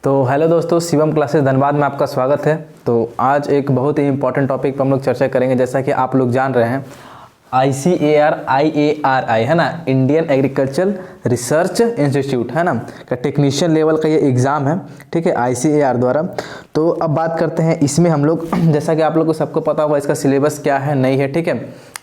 तो हेलो दोस्तों, शिवम क्लासेस धनबाद में आपका स्वागत है। तो आज एक बहुत ही इंपॉर्टेंट टॉपिक पर हम लोग चर्चा करेंगे। जैसा कि आप लोग जान रहे हैं, ICAR है ना, इंडियन एग्रीकल्चर रिसर्च इंस्टीट्यूट है ना का टेक्नीशियन लेवल का ये एग्ज़ाम है, ठीक है, ICAR द्वारा। तो अब बात करते हैं इसमें हम लोग, जैसा कि आप लोग को सबको पता होगा इसका सिलेबस क्या है नहीं है, ठीक है।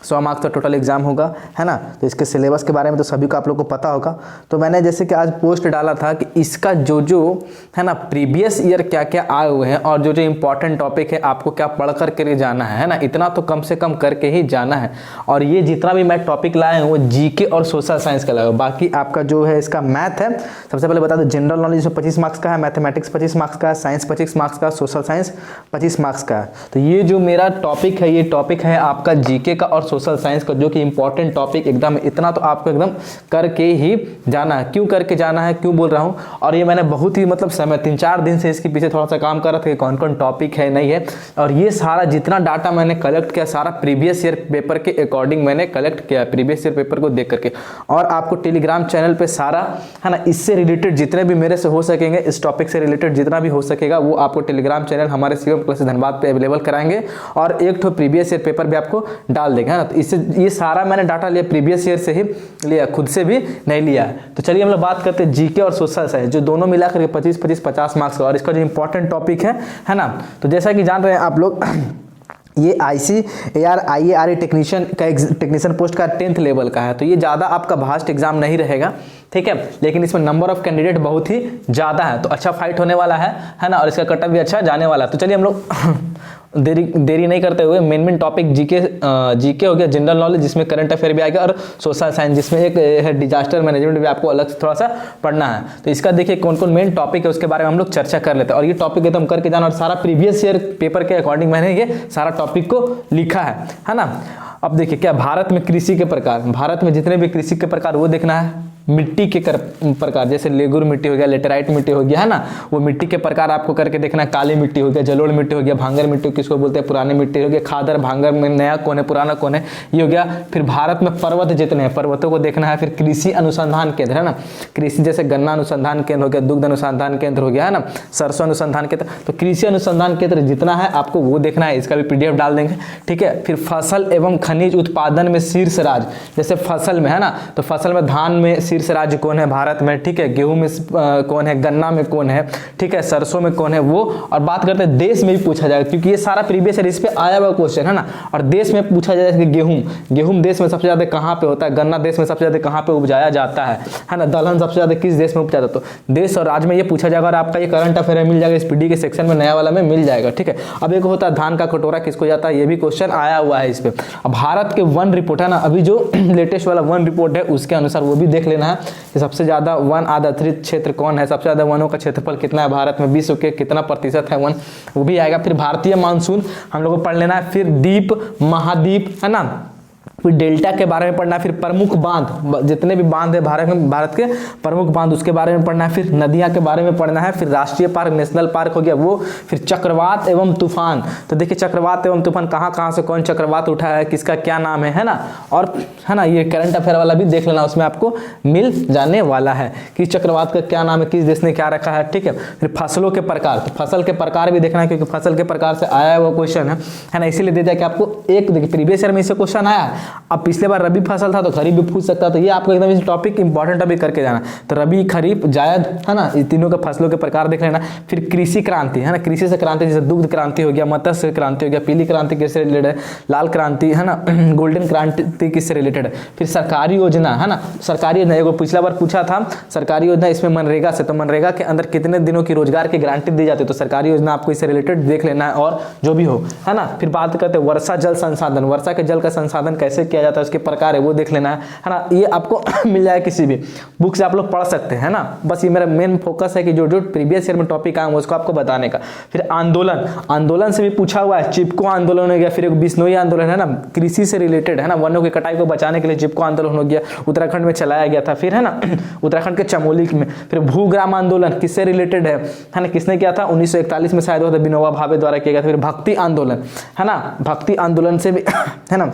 100 मार्क्स का टोटल एग्जाम होगा, है ना। तो इसके सिलेबस के बारे में तो सभी को आप लोग को पता होगा। तो मैंने जैसे कि आज पोस्ट डाला था कि इसका जो है ना प्रीवियस ईयर क्या क्या आए हुए हैं और जो इंपॉर्टेंट टॉपिक है आपको क्या पढ़ करके जाना है ना, इतना तो कम से कम करके ही जाना है। और ये जितना भी मैं टॉपिक लाया हूँ वो जीके और सोशल साइंस का लगा। बाकी आपका जो है इसका मैथ है, सबसे पहले बता दो, जनरल नॉलेज 25 मार्क्स का है, मैथमेटिक्स 25 मार्क्स का है, साइंस 25 मार्क्स का, सोशल साइंस 25 मार्क्स का है। तो ये जो मेरा टॉपिक है, ये टॉपिक है आपका जीके का और सोशल साइंस का, जो कि इंपॉर्टेंट टॉपिक एकदम, इतना तो आपको एकदम करके ही जाना है। क्यों करके जाना है, क्यों बोल रहा हूँ, और ये मैंने बहुत ही मतलब समय 3-4 दिन से इसके पीछे थोड़ा सा काम कर रहा था कि कौन कौन टॉपिक है नहीं है। और ये सारा जितना डाटा मैंने कलेक्ट किया, सारा प्रीवियस ईयर पेपर के अकॉर्डिंग मैंने कलेक्ट किया, प्रीवियस ईयर पेपर को देख करके। और आपको टेलीग्राम चैनल पे सारा है ना, इससे रिलेटेड जितने भी मेरे से हो सकेंगे, इस टॉपिक से रिलेटेड जितना भी हो सकेगा वो आपको टेलीग्राम चैनल हमारे शिवम क्लासेस धनबाद पे अवेलेबल कराएंगे। और एक तो प्रीवियस ईयर पेपर भी आपको डाल देंगे, है ना। तो इससे ये सारा मैंने डाटा लिया प्रीवियस ईयर से ही लिया, खुद से भी नहीं लिया है। तो चलिए हम लोग बात करते हैं जीके और सोशल साइंस, जो दोनों मिला करके 25-50 मार्क्स का। और इसका जो इंपॉर्टेंट टॉपिक है ना, तो जैसा कि जान रहे हैं आप लोग, ये ICAR टेक्नीशियन पोस्ट का 10th लेवल का है। तो ये ज़्यादा आपका भास्ट एग्जाम नहीं रहेगा, ठीक है, लेकिन इसमें नंबर ऑफ कैंडिडेट बहुत ही ज़्यादा है। तो अच्छा फाइट होने वाला है ना, और इसका कटअप भी अच्छा जाने वाला है। तो चलिए हम लोग देरी नहीं करते हुए मेन टॉपिक जीके हो गया, जनरल नॉलेज जिसमें करंट अफेयर भी आएगा, और सोशल साइंस जिसमें एक है डिजास्टर मैनेजमेंट भी आपको अलग से थोड़ा सा पढ़ना है। तो इसका देखिए कौन कौन मेन टॉपिक है उसके बारे में हम लोग चर्चा कर लेते हैं। और ये टॉपिक एकदम करके जाना, और सारा प्रीवियस ईयर पेपर के अकॉर्डिंग मैंने ये सारा टॉपिक को लिखा है ना। अब देखिए क्या भारत में कृषि के प्रकार, भारत में जितने भी कृषि के प्रकार वो देखना है। मिट्टी के प्रकार, जैसे लेगुर मिट्टी हो गया, लेटेराइट मिट्टी हो गया, है ना, वो मिट्टी के प्रकार आपको करके देखना है। काली मिट्टी हो गया, जलोढ़ मिट्टी हो गया, भांगर मिट्टी किसको बोलते हैं, पुरानी मिट्टी हो गया, खादर भांगर में नया कौन है, पुराना कौन है, ये हो गया। फिर भारत में पर्वत जितने हैं, पर्वतों को देखना है। फिर कृषि अनुसंधान केंद्र, है ना, कृषि जैसे गन्ना अनुसंधान केंद्र हो गया, दुग्ध अनुसंधान केंद्र हो गया, है ना, सरसों अनुसंधान केंद्र। तो कृषि अनुसंधान केंद्र जितना है आपको वो देखना है, इसका भी PDF डाल देंगे, ठीक है। फिर फसल एवं खनिज उत्पादन में शीर्ष राज्य, जैसे फसल में है ना, तो फसल में धान में शीर्ष राज्य कौन है भारत में, ठीक है, गेहूं में कौन है, गन्ना में कौन है, ठीक है, सरसों में कौन है वो। और बात करते हैं देश में भी पूछा जाएगा, क्योंकि ये सारा प्रीवियस ईयर इस पे आया हुआ क्वेश्चन है ना। और देश में पूछा जाएगा कि गेहूं देश में सबसे ज्यादा कहां पे होता है, गन्ना देश में सबसे ज्यादा कहां पे उपजाया जाता है ना, दलहन सबसे ज्यादा किस देश में उपजाया जाता है। तो देश और राज्य में ये पूछा जाएगा, और आपका ये करंट अफेयर मिल जाएगा, इस PD के सेक्शन में नया वाला में मिल जाएगा, ठीक है। अब एक होता है धान का कटोरा किसको जाता है, ये भी क्वेश्चन आया हुआ है इस पे। अब भारत के वन रिपोर्ट है ना, अभी जो लेटेस्ट वाला वन रिपोर्ट है उसके अनुसार वो भी देख लेना है कि सबसे ज्यादा वन आधारित क्षेत्र कौन है, सबसे ज्यादा वनों का क्षेत्रफल कितना है भारत में, विश्व के कितना प्रतिशत है वन, वो भी आएगा। फिर भारतीय मानसून हम लोगों को पढ़ लेना है। फिर द्वीप महाद्वीप, है ना, फिर डेल्टा के बारे में पढ़ना है। फिर प्रमुख बांध, जितने भी बांध है भारत के प्रमुख बांध, उसके बारे में पढ़ना है। फिर नदियां के बारे में पढ़ना है। फिर राष्ट्रीय पार्क, नेशनल पार्क हो गया वो। फिर चक्रवात एवं तूफान, तो देखिए चक्रवात एवं तूफान कहाँ से कौन चक्रवात उठा है, किसका क्या नाम है ना। और है ना, ये करंट अफेयर वाला भी देख लेना, उसमें आपको मिल जाने वाला है कि चक्रवात का क्या नाम है, किस देश ने क्या रखा है, ठीक है। फिर फसलों के प्रकार, तो फसल के प्रकार भी देखना है, क्योंकि फसल के प्रकार से आया हुआ क्वेश्चन है ना, इसीलिए दे दिया कि आपको एक देखिए प्रीवियस ईयर में इससे क्वेश्चन आया। अब पिछले बार रबी फसल था तो खरीफ भी पूछ सकता, तो ये आपको एकदम इस टॉपिक इंपॉर्टेंट टॉपिक करके जाना। तो रबी, खरीफ, जायद, है ना, ये तीनों के फसलों के प्रकार देख लेना। फिर कृषि क्रांति, है ना, कृषि से क्रांति जैसे दुग्ध क्रांति हो गया, मत्स्य क्रांति हो गया, पीली क्रांति किससे रिलेटेड है, लाल क्रांति, है ना, गोल्डन क्रांति किससे रिलेटेड है। फिर सरकारी योजना, है ना, सरकारी योजना एगो पिछला बार पूछा था, सरकारी योजना इसमें मनरेगा से, तो मनरेगा के अंदर कितने दिनों की रोजगार की गारंटी दी जाती है, तो सरकारी योजना आपको इससे रिलेटेड देख लेना है, और जो भी हो, है ना। फिर बात करते हैं वर्षा जल संसाधन, वर्षा के जल का संसाधन कैसे किया जाता है, उसके प्रकार है वो देख लेना है ना। ये आपको मिल जाए किसी भी बुक से, आप लोग पढ़ सकते हैं ना। बस ये मेरा मेन फोकस है कि जो प्रीवियस ईयर में टॉपिक आए उसको आपको बताने का। फिर आंदोलन से भी पूछा हुआ है, चिपको आंदोलन हो गया। फिर एक बिश्नोई आंदोलन है ना, कृषि से रिलेटेड है ना, वनों की कटाई को बचाने के लिए चिपको आंदोलन हो गया, उत्तराखंड में चलाया गया था। फिर है ना, उत्तराखंड के चमोली में। फिर भूग्राम आंदोलन किससे रिलेटेड है ना, किसने किया था, 1941 में शायद हुआ था, विनोबा भावे द्वारा किया गया था। फिर भक्ति आंदोलन, है ना, भक्ति आंदोलन से भी है ना,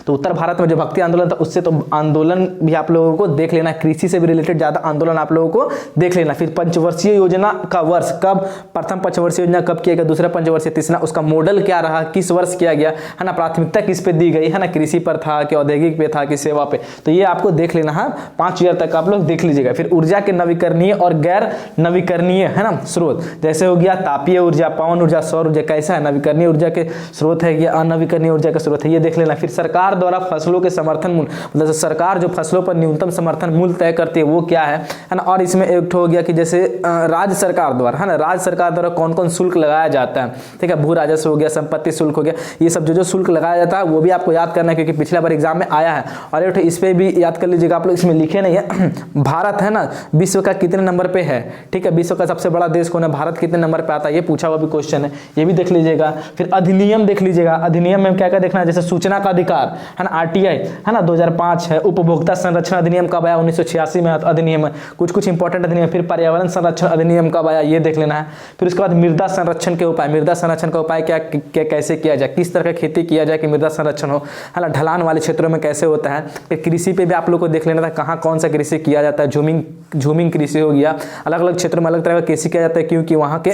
तो उत्तर भारत में जो भक्ति आंदोलन था उससे तो आंदोलन भी आप लोगों को देख लेना, कृषि से भी रिलेटेड ज़्यादा आंदोलन आप लोगों को देख लेना। फिर पंचवर्षीय योजना का वर्ष कब, प्रथम पंचवर्षीय योजना कब किया गया, दूसरा पंचवर्षीय, तीसरा उसका मॉडल क्या रहा, किस वर्ष किया गया, है ना, प्राथमिकता किस पे दी गई, है ना, कृषि पर था कि औद्योगिक पे था कि सेवा पे, तो ये आपको देख लेना है, 5 ईयर तक आप लोग देख लीजिएगा। फिर ऊर्जा के नवीकरणीय और गैर नवीकरणीय, है ना, स्रोत, जैसे हो गया तापीय ऊर्जा, पवन ऊर्जा, सौर ऊर्जा, कैसा है, नवीकरणीय ऊर्जा के स्रोत है या अनवीकरणीय ऊर्जा का स्रोत है, ये देख लेना। फिर सरकार द्वारा फसलों के समर्थन मूल्य, मतलब सरकार जो फसलों पर न्यूनतम समर्थन मूल्य तय करती है वो क्या है ना। और इसमें एक हो गया कि जैसे राज्य सरकार द्वारा, है ना, राज्य सरकार द्वारा कौन कौन शुल्क लगाया जाता है, ठीक है, भू राजस्व हो गया, संपत्ति शुल्क हो गया, ये सब जो शुल्क लगाया जाता है वो भी आपको याद करना है क्योंकि पिछला बार एग्जाम में आया है। और एक इस पे भी याद कर लीजिएगा आप लोग, इसमें लिखे नहीं है भारत, है ना, विश्व का कितने नंबर पे है, ठीक है, विश्व का सबसे बड़ा देश कौन है, भारत कितने नंबर पे आता है, ये पूछा हुआ भी क्वेश्चन है, ये भी देख लीजिएगा। फिर अधिनियम देख लीजिएगा, अधिनियम में क्या क्या देखना है, जैसे सूचना का अधिकार, है ना, आरटीआई, है ना, 2005 है। उपभोक्ता संरक्षण अधिनियम कब आया, 1986 में अधिनियम है, कुछ इंपॉर्टेंट अधिनियम। फिर पर्यावरण संरक्षण अधिनियम कब आया, ये देख लेना है। फिर उसके बाद मृदा संरक्षण के उपाय, मृदा संरक्षण का उपाय क्या कैसे किया जाए, किस तरह का खेती किया जाए कि मृदा संरक्षण हो, है ना, ढलान वाले क्षेत्रों में कैसे होता है। फिर कृषि पे भी आप लोग को देख लेना था कहाँ कौन सा कृषि किया जाता है, झूमिंग कृषि हो गया, अलग अलग क्षेत्रों में अलग तरह का कृषि किया जाता है क्योंकि वहाँ के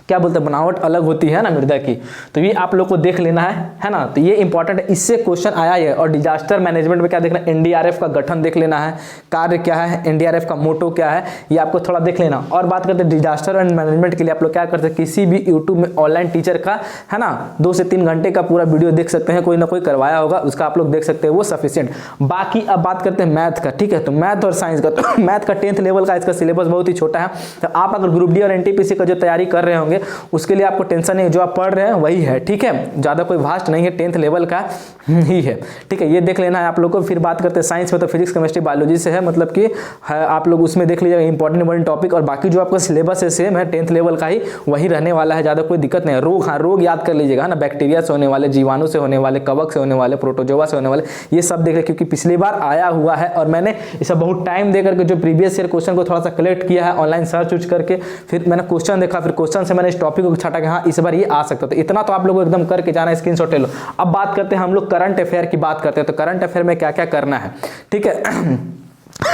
क्या बोलते हैं, बनावट अलग होती है ना मृदा की, तो ये आप लोग को देख लेना है ना, तो ये इंपॉर्टेंट है, इससे क्वेश्चन आया है। और डिजास्टर मैनेजमेंट में क्या देखना, एनडीआरएफ का गठन देख लेना है, कार्य क्या है, एनडीआरएफ का मोटो क्या है, ये आपको थोड़ा देख लेना। और बात करते हैं डिजास्टर एंड मैनेजमेंट के लिए आप लोग क्या करते हैं, किसी भी यूट्यूब में ऑनलाइन टीचर का, है ना, 2 से 3 घंटे का पूरा वीडियो देख सकते हैं, कोई ना कोई करवाया होगा, उसका आप लोग देख सकते हैं, वो सफिशिएंट। बाकी अब बात करते हैं मैथ का, ठीक है, तो मैथ और साइंस का, तो मैथ का 10th लेवल का इसका सिलेबस बहुत ही छोटा है, तो आप अगर ग्रुप डी और एनटीपीसी का जो तैयारी कर रहे होंगे उसके लिए आपको टेंशन नहीं, जो आप पढ़ रहे हैं वही है, ठीक है, ज्यादा कोई वास्ट नहीं है, 10th लेवल का ही है, ठीक है, ये देख लेना है आप लोग को। फिर बात करते हैं साइंस में, तो फिजिक्स केमिस्ट्री बायोलॉजी से है, मतलब कि आप लोग उसमें देख लीजिएगा इंपॉर्टेंट टॉपिक, और बाकी जो आपका सिलेबस है सेम है, 10th लेवल का ही वही रहने वाला है, ज्यादा कोई दिक्कत नहीं है। रोग, हाँ, रोग याद कर लीजिएगा ना, बैक्टीरिया से होने वाले, जीवाणु से होने वाले, कवक से होने वाले, प्रोटोजोआ से होने वाले, ये सब देख ले क्योंकि पिछली बार आया हुआ है और मैंने इसे बहुत टाइम देकर के जो प्रीवियस ईयर क्वेश्चन को थोड़ा सा कलेक्ट किया है ऑनलाइन सर्च करके, फिर मैंने क्वेश्चन देखा, फिर क्वेश्चन से मैंने इस टॉपिक को छाटा कि हाँ इस बार ये आ सकता है, तो इतना तो आप लोगों को एकदम करके जाना, स्क्रीनशॉट ले लो। अब बात करते हैं हम लोग करंट अफेयर की बात करते हैं, तो करंट अफेयर में क्या क्या करना है, ठीक है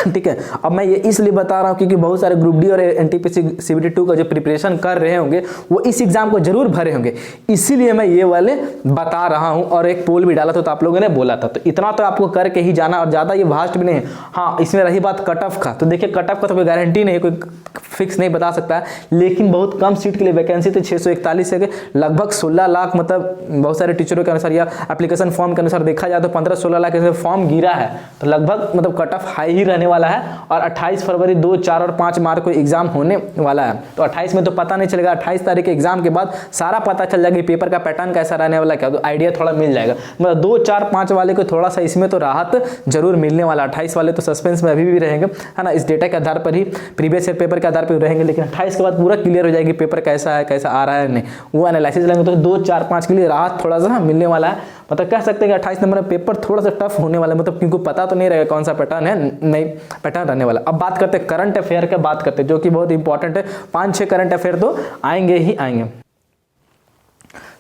ठीक है। अब मैं ये इसलिए बता रहा हूँ क्योंकि बहुत सारे ग्रुप डी और एनटीपीसी सीबीटी 2 का जो प्रिपरेशन कर रहे होंगे वो इस एग्जाम को जरूर भरे होंगे, इसीलिए मैं ये वाले बता रहा हूँ। और एक पोल भी डाला था तो आप लोगों ने बोला था, तो इतना तो आपको करके ही जाना, और ज़्यादा ये वास्ट भी नहीं है। हाँ, इसमें रही बात कट ऑफ का, तो देखिए कट ऑफ का तो कोई गारंटी नहीं है, कोई फिक्स नहीं बता सकता है, लेकिन बहुत कम सीट के लिए वैकेंसी तो 641 है, लगभग 16 लाख, मतलब बहुत सारे टीचरों के अनुसार या एप्लीकेशन फॉर्म के अनुसार देखा जाए तो 15-16 लाख के फॉर्म गिरा है, तो लगभग मतलब कट ऑफ हाई ही रहने वाला है। और 28 फरवरी 2, 4 और 5 मार्च को एग्जाम होने वाला है, तो 28 में तो पता नहीं चलेगा, 28 तारीख के एग्जाम के बाद सारा पता चल जाएगा पेपर का पैटर्न कैसा रहने वाला, क्या तो आइडिया थोड़ा मिल जाएगा। मतलब 2, 4, 5 वाले को थोड़ा सा इसमें तो राहत जरूर मिलने वाला, 28 वाले तो सस्पेंस में अभी भी रहेंगे, है ना, इस डेटा के आधार पर ही, प्रीवियस ईयर पेपर के आधार पर रहेंगे, लेकिन 28 के बाद पूरा क्लियर हो जाएगी पेपर कैसा है, कैसा आ रहा है नहीं, वो एनालिसिस लेंगे, तो 2, 4, 5 के लिए राहत थोड़ा सा मिलने वाला है। मतलब कह सकते हैं कि 28 नंबर में पेपर थोड़ा सा टफ होने वाला है, मतलब क्योंकि पता तो नहीं रहेगा कौन सा पैटर्न है, नहीं पैटर्न रहने वाला। अब बात करते हैं करंट अफेयर की, बात करते हैं जो कि बहुत इंपॉर्टेंट है, 5-6 करंट अफेयर तो आएंगे ही आएंगे।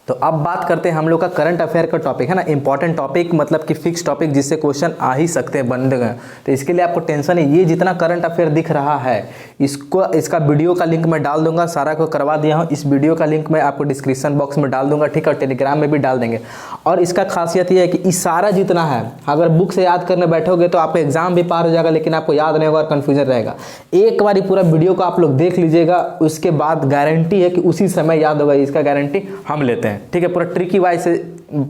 तो अब बात करते हैं हम लोग का करंट अफेयर का टॉपिक, है ना, इंपॉर्टेंट टॉपिक, मतलब कि फिक्स टॉपिक जिससे क्वेश्चन आ ही सकते हैं, बन गए, तो इसके लिए आपको टेंशन है। ये जितना करंट अफेयर दिख रहा है इसका वीडियो का लिंक मैं डाल दूंगा, सारा को करवा दिया हूँ, इस वीडियो का लिंक मैं आपको डिस्क्रिप्शन बॉक्स में डाल दूंगा, ठीक है, और टेलीग्राम में भी डाल देंगे। और इसका खासियत ये है कि इस सारा जितना है अगर बुक से याद करने बैठोगे तो आपका एग्जाम भी पार हो जाएगा, लेकिन आपको याद नहीं होगा और कन्फ्यूजन रहेगा। एक बार पूरा वीडियो को आप लोग देख लीजिएगा, उसके बाद गारंटी है कि उसी समय याद होगा, इसका गारंटी हम लेते हैं, ठीक है, पूरा ट्रिकी वाइज से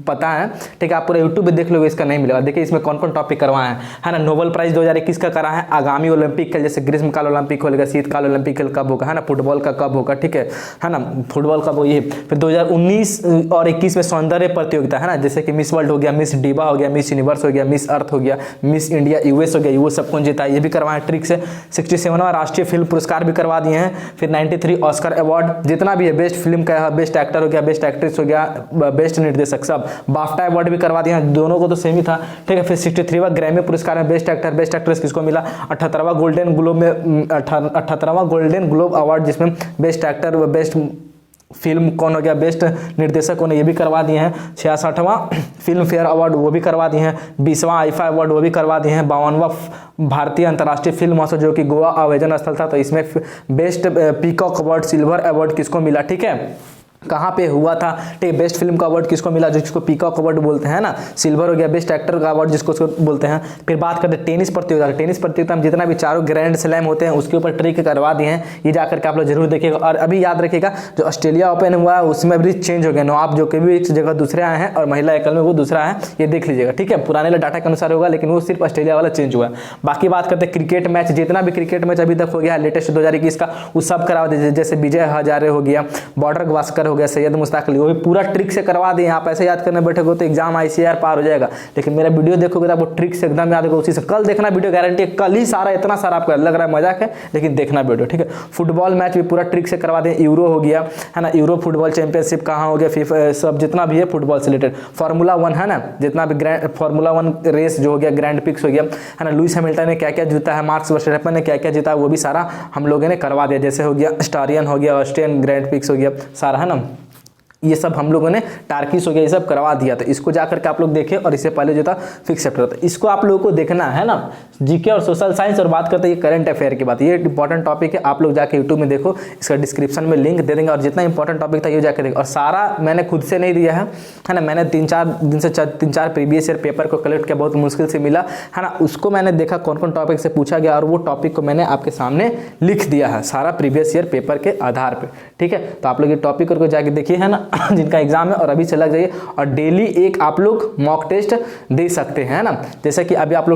पता है, ठीक है, आप पूरा यूट्यूब पे देख लोगे, इसका नहीं मिलेगा। देखिए इसमें कौन कौन टॉपिक करवाए हैं, है ना, नोबेल प्राइज 2021 का करा है, आगामी ओलंपिक खेल जैसे ग्रीष्मकाल ओलंपिक होगा, शीतकाल ओलंपिक खेल कब होगा, है ना, फुटबॉल का कब होगा, ठीक है ना, फुटबॉल का वो ये। फिर 2019 और 21 में सौंदर्य प्रतियोगिता, है ना, जैसे कि मिस वर्ल्ड हो गया, मिस डिवा हो गया, मिस यूनिवर्स हो गया, मिस अर्थ हो गया, मिस इंडिया यूएस हो गया, वो सब कौन जीता है ये भी करवाए ट्रिक से। 67वां राष्ट्रीय फिल्म पुरस्कार भी करवा दिए हैं। फिर 93 ऑस्कर अवार्ड जितना भी है, बेस्ट फिल्म का, बेस्ट एक्टर हो गया, बेस्ट एक्ट्रेस हो गया, बेस्ट निर्देशक, सब बाफ्टा अवार्ड भी करवा दिया, दोनों को तो सेम ही था, ठीक है। फिर 63वां ग्रैमी पुरस्कार में बेस्ट एक्टर बेस्ट एक्ट्रेस किसको मिला, 78वां गोल्डन ग्लोब में 78वां गोल्डन ग्लोब अवार्ड जिसमें बेस्ट एक्टर व बेस्ट फिल्म कौन हो गया, बेस्ट निर्देशक कौन है, ये भी करवा दिए हैं। 66वां फिल्म फेयर अवार्ड वो भी करवा दिए हैं। 20वां आईफा अवार्ड वो भी करवा दिए हैं। 52वां भारतीय अंतर्राष्ट्रीय फिल्म महोत्सव जो कि गोवा आयोजन स्थल था, तो इसमें best peacock award silver award किसको मिला, ठीक है, कहाँ पे हुआ था, ठीक है। बेस्ट फिल्म का अवार्ड किसको मिला, जिसको पीकॉक अवार्ड बोलते हैं ना, सिल्वर हो गया बेस्ट एक्टर का अवार्ड जिसको बोलते हैं। फिर बात करते हैं टेनिस प्रतियोगिता। टेनिस प्रतियोगिता में जितना भी चारों ग्रैंड स्लैम होते हैं उसके ऊपर ट्रिक करवा दिए हैं, ये जाकर के आप लोग जरूर देखिएगा। और अभी याद रखिएगा जो ऑस्ट्रेलिया ओपन हुआ है उसमें भी चेंज हो गया, आप जो कभी एक जगह दूसरे आए हैं और महिला एकल में वो दूसरा है, ये देख लीजिएगा, ठीक है। पुराने डाटा के अनुसार होगा, लेकिन वो सिर्फ ऑस्ट्रेलिया वाला चेंज हुआ है। बाकी बात करते हैं क्रिकेट मैच, जितना भी क्रिकेट मैच अभी तक हो गया लेटेस्ट 2021 का, वो सब करवा दीजिए। जैसे विजय हजारे हो गया, बॉर्डर गवास्कर हो गया, सैयद मुश्ताक, वो भी पूरा ट्रिक से करवा दें। आप ऐसे याद करने बैठोगे तो एग्जाम ICAR पार हो जाएगा, लेकिन मेरा वीडियो देखोगे तो आपको ट्रिक से एकदम याद होगा, उसी से कल देखना वीडियो, गारंटी है कल ही सारा, इतना सारा आपको लग रहा है मजाक है, लेकिन देखना वीडियो, ठीक है। फुटबॉल मैच भी पूरा ट्रिक से करवा दें। यूरो हो गया है ना, यूरो फुटबॉल चैंपियनशिप कहाँ हो गया, FIFA सब जितना भी है फुटबॉल से रिलेटेड। फार्मूला 1 है ना, जितना भी फार्मूला 1 रेस जो हो गया, ग्रैंड पिक्स हो गया है ना, लुइस हैमिल्टन ने क्या क्या जीता है, मार्क्स वर्स्टेपन ने क्या क्या जीता, वो भी सारा हम लोगों ने करवा दिया। जैसे हो गया स्टारियन हो गया, ऑस्ट्रियन ग्रैंड पिक्स हो गया, सारा है ना, ये सब हम लोगों ने टार्किस हो गया, ये सब करवा दिया था। इसको जाकर के आप लोग देखें, और इससे पहले जो था फिक्स चैप्टर था, इसको आप लोगों को देखना है ना, जीके और सोशल साइंस। और बात करते हैं ये करंट अफेयर की बात, ये इंपॉर्टेंट टॉपिक है, आप लोग जाके यूट्यूब में देखो, इसका डिस्क्रिप्शन में लिंक दे देंगे, और जितना इंपॉर्टेंट टॉपिक था ये जाकर देखो। और सारा मैंने खुद से नहीं दिया है ना, मैंने 3-4 दिन से 3-4 प्रीवियस ईयर पेपर को कलेक्ट किया, बहुत मुश्किल से मिला है ना, उसको मैंने देखा कौन कौन टॉपिक से पूछा गया, और वो टॉपिक को मैंने आपके सामने लिख दिया है सारा प्रीवियस ईयर पेपर के आधार पर, ठीक है। तो आप लोग ये टॉपिक को जाके देखिए है ना, जिनका एग्जाम और अभी से लग जाइए, और डेली एक आप लोग मॉक टेस्ट दे सकते हैं ना, जैसे कि अभी आप लोग